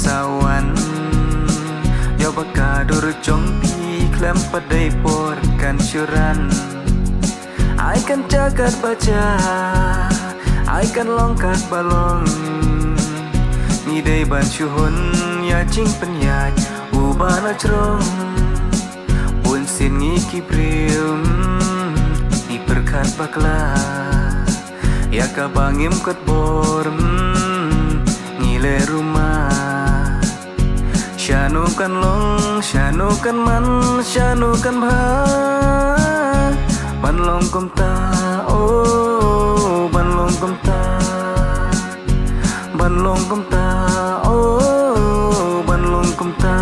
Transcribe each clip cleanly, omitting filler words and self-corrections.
sawan yo bakadur jompi klem padai por kan syuran ai kan jagat baca ai kan longkat balong ni dei ban syuhun ya cing penyaj ubana crong pun sin ngiki prium ni perkat bakla ya kabangim kot bor ngile rumah syanu kan long syanu kan man syanu kan bha ban long kom ta oh ban long kom ta ban long kom ta oh ban long kom ta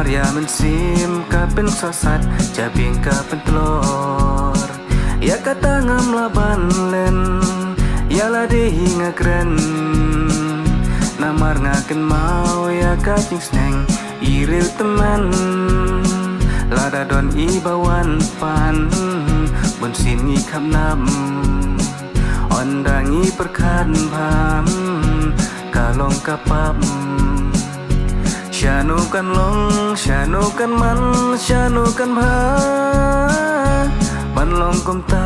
Maria mensim kapen sosat jabing kapen telur ya kata ngam laban len ya lade hingga keren namar ngaken mau ya kacing sneng iril teman lada don ibawan pan bensin ngikam nam ondangi perkan pam kalong kapam syanu kan long, syanu kan man, syanu kan bha ban long kom ta,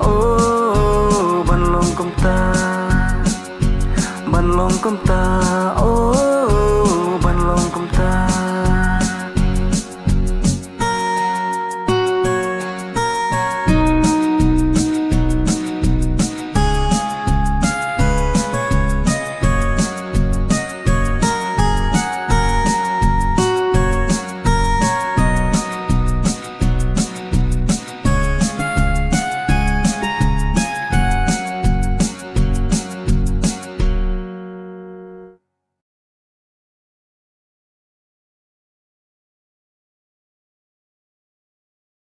oh ban long kom ta ban long kom ta, oh ban long kom ta